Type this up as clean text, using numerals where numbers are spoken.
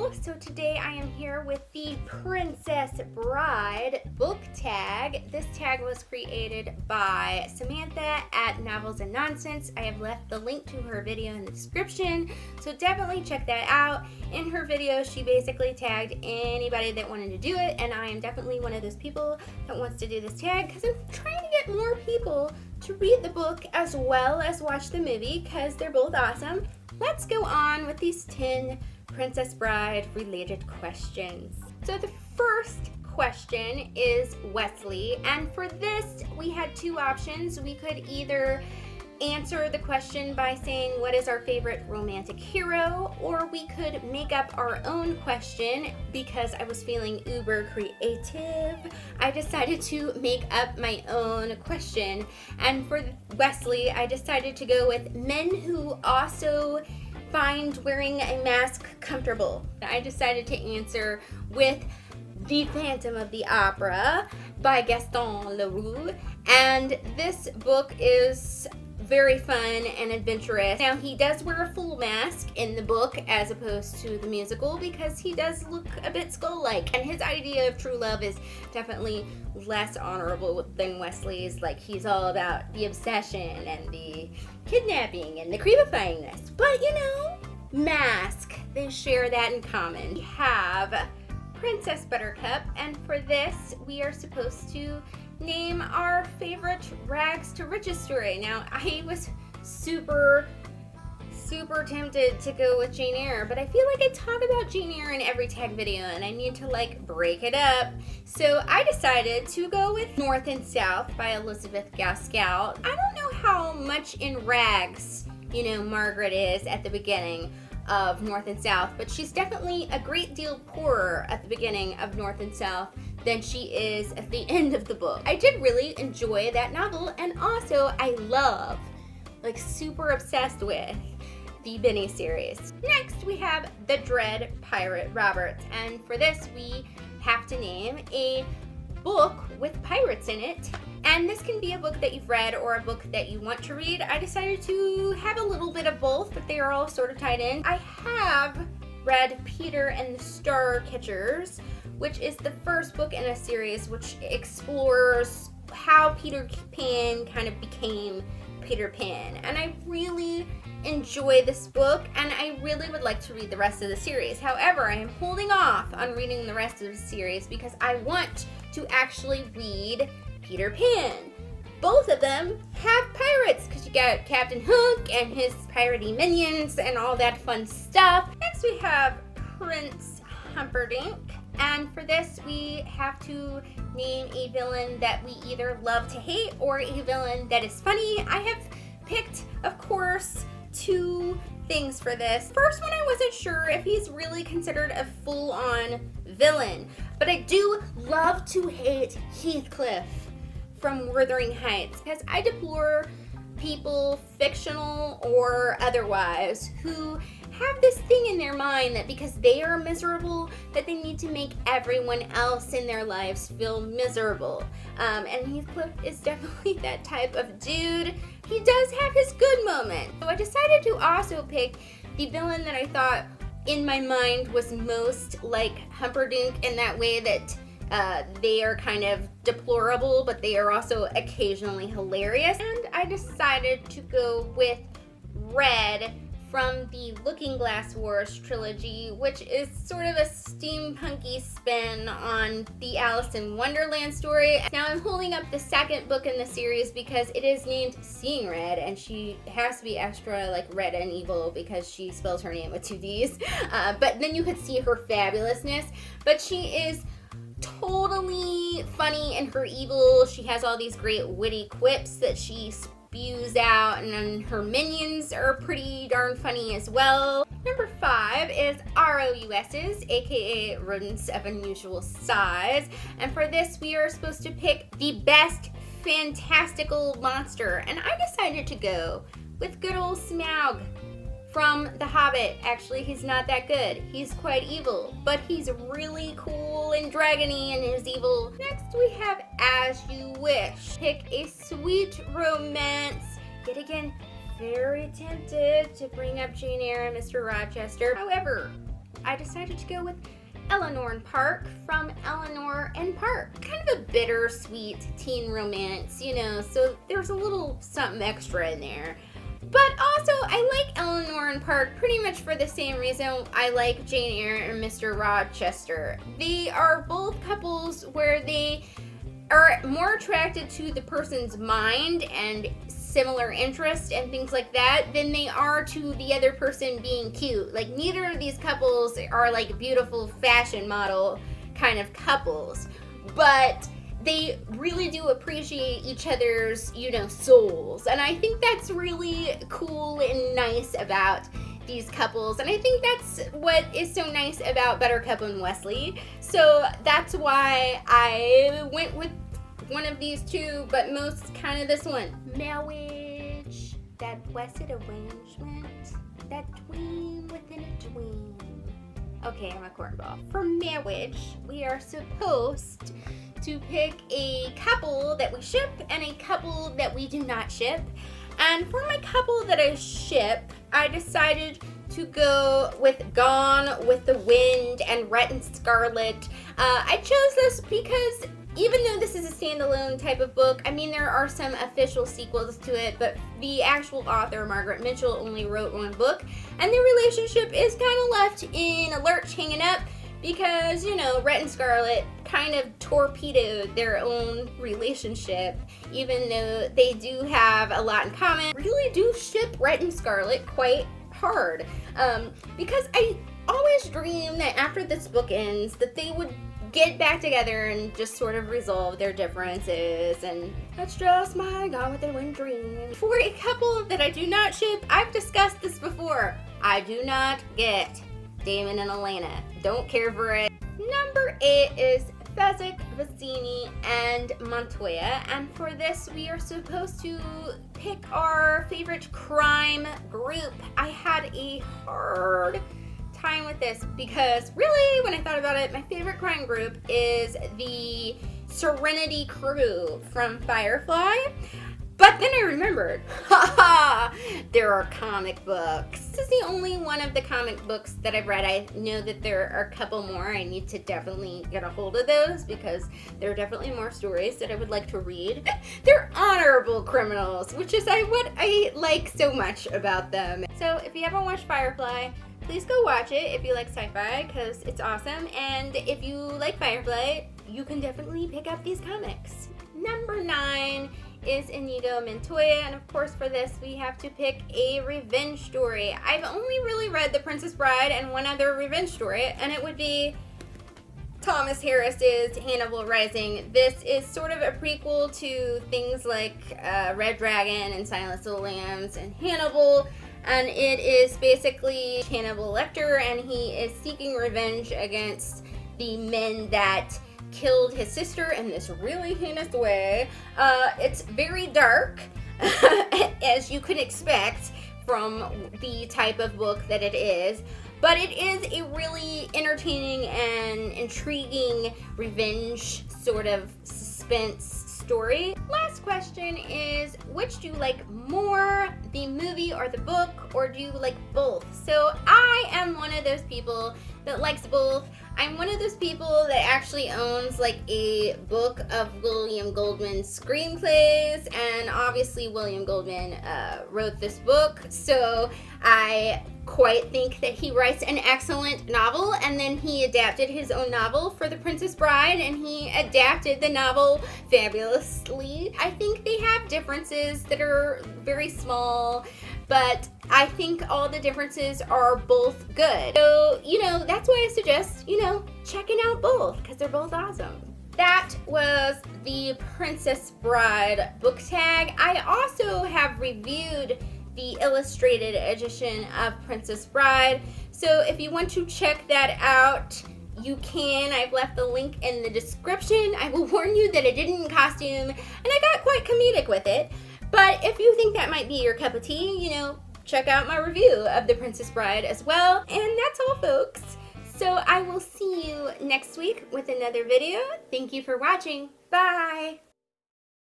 channel. So today I am here with the Princess Bride book tag. This tag was created by Samantha at Novels and Nonsense. I have left the link to her video in the description, so definitely check that out. In her video, she basically tagged anybody that wanted to do it, and I am definitely one of those people that wants to do this tag because I'm trying to get more people to read the book as well as watch the movie because they're both awesome. Let's go on with these 10 Princess Bride related questions. So the first question is Wesley, and for this we had two options. We could either answer the question by saying what is our favorite romantic hero, or we could make up our own question. Because I was feeling uber creative, I decided to make up my own question, and for Wesley I decided to go with men who also find wearing a mask comfortable. I decided to answer with The Phantom of the Opera by Gaston Leroux, and this book is very fun and adventurous. Now, he does wear a full mask in the book as opposed to the musical because he does look a bit skull-like, and his idea of true love is definitely less honorable than Wesley's. Like, he's all about the obsession and the kidnapping and the creepifyingness. But, you know, mask, they share that in common. We have Princess Buttercup, and for this we are supposed to name our favorite rags to riches story. Now, I was super tempted to go with Jane Eyre, but I feel like I talk about Jane Eyre in every tag video and I need to like break it up. So I decided to go with North and South by Elizabeth Gaskell. I don't know how much in rags, you know, Margaret is at the beginning of North and South, but she's definitely a great deal poorer at the beginning of North and South than she is at the end of the book. I did really enjoy that novel, and also I love, like super obsessed with, the Benny series. Next we have The Dread Pirate Roberts, and for this we have to name a book with pirates in it, and this can be a book that you've read or a book that you want to read. I decided to have a little bit of both, but they are all sort of tied in. I have read Peter and the Starcatchers, which is the first book in a series which explores how Peter Pan kind of became Peter Pan, and I really enjoy this book, and I really would like to read the rest of the series. However, I am holding off on reading the rest of the series because I want to actually read Peter Pan. Both of them have pirates because you got Captain Hook and his piratey minions and all that fun stuff. Next we have Prince Humperdinck, and for this we have to name a villain that we either love to hate or a villain that is funny. I have picked, of course, two things for this. First one, I wasn't sure if he's really considered a full-on villain, but I do love to hate Heathcliff from Wuthering Heights because I deplore people, fictional or otherwise, who have this thing in their mind that because they are miserable that they need to make everyone else in their lives feel miserable. And Heathcliff is definitely that type of dude. He does have his good moments. So I decided to also pick the villain that I thought in my mind was most like Humperdinck in that way that they are kind of deplorable, but they are also occasionally hilarious. And I decided to go with Red from the Looking Glass Wars trilogy, which is sort of a steampunky spin on the Alice in Wonderland story. Now I'm holding up the second book in the series because it is named Seeing Red, and she has to be extra like red and evil because she spells her name with two D's. But then you could see her fabulousness, but she is totally funny in her evil. She has all these great witty quips that she spews out, and then her minions are pretty darn funny as well. Number 5 is ROUS's, aka Rodents of Unusual Size, and for this we are supposed to pick the best fantastical monster, and I decided to go with good old Smaug from The Hobbit. Actually, he's not that good. He's quite evil, but he's really cool and dragony in his evil. Next we have As You Wish. Pick a sweet romance. Yet again, very tempted to bring up Jane Eyre and Mr. Rochester. However, I decided to go with Eleanor and Park from Eleanor and Park. Kind of a bittersweet teen romance, you know, so there's a little something extra in there. But also, I like Eleanor and Park pretty much for the same reason I like Jane Eyre and Mr. Rochester. They are both couples where they are more attracted to the person's mind and similar interests and things like that than they are to the other person being cute. Like, neither of these couples are like beautiful fashion model kind of couples, but they really do appreciate each other's, you know, souls. And I think that's really cool and nice about these couples. And I think that's what is so nice about Buttercup and Wesley. So that's why I went with one of these two, but most kind of this one. Marriage, that blessed arrangement, that dream within a dream. Okay, I'm a cornball. For marriage, we are supposed to pick a couple that we ship and a couple that we do not ship. And for my couple that I ship, I decided to go with Gone with the Wind and Rhett and Scarlett. I chose this because even though this is a standalone type of book, I mean, there are some official sequels to it, but the actual author, Margaret Mitchell, only wrote one book, and their relationship is kind of left in a lurch, hanging up, because, you know, Rhett and Scarlett kind of torpedoed their own relationship, even though they do have a lot in common. I really do ship Rhett and Scarlett quite hard, because I always dream that after this book ends, that they would get back together and just sort of resolve their differences, and that's just my Gone with the Wind dream. For a couple that I do not ship, I've discussed this before. I do not get Damon and Elena. Don't care for it. Number 8 is Fezzik, Vicini, and Montoya, and for this we are supposed to pick our favorite crime group. I had a hard time with this because really, when I thought about it, my favorite crime group is the Serenity Crew from Firefly. But then I remembered, there are comic books. This is the only one of the comic books that I've read. I know that there are a couple more. I need to definitely get a hold of those because there are definitely more stories that I would like to read. They're honorable criminals, which is what I like so much about them. So if you haven't watched Firefly, please go watch it if you like sci-fi, because it's awesome. And if you like Firefly, you can definitely pick up these comics. Number 9 is Inigo Montoya, and of course for this we have to pick a revenge story. I've only really read The Princess Bride and one other revenge story, and it would be Thomas Harris's Hannibal Rising. This is sort of a prequel to things like Red Dragon and Silence of the Lambs and Hannibal. And it is basically Hannibal Lecter, and he is seeking revenge against the men that killed his sister in this really heinous way. It's very dark, as you could expect from the type of book that it is, but it is a really entertaining and intriguing revenge sort of suspense story. Last question is, which do you like more, the movie or the book, or do you like both? So I am one of those people that likes both. I'm one of those people that actually owns like a book of William Goldman's screenplays, and obviously William Goldman wrote this book, so I quite think that he writes an excellent novel, and then he adapted his own novel for The Princess Bride, and he adapted the novel fabulously. I think they have differences that are very small, but I think all the differences are both good. So, you know, that's why I suggest, you know, checking out both, because they're both awesome. That was the Princess Bride book tag. I also have reviewed the illustrated edition of Princess Bride, so if you want to check that out, you can. I've left the link in the description. I will warn you that I did it in costume, and I got quite comedic with it, but if you think that might be your cup of tea, you know, check out my review of The Princess Bride as well. And that's all, folks. So I will see you next week with another video. Thank you for watching. Bye!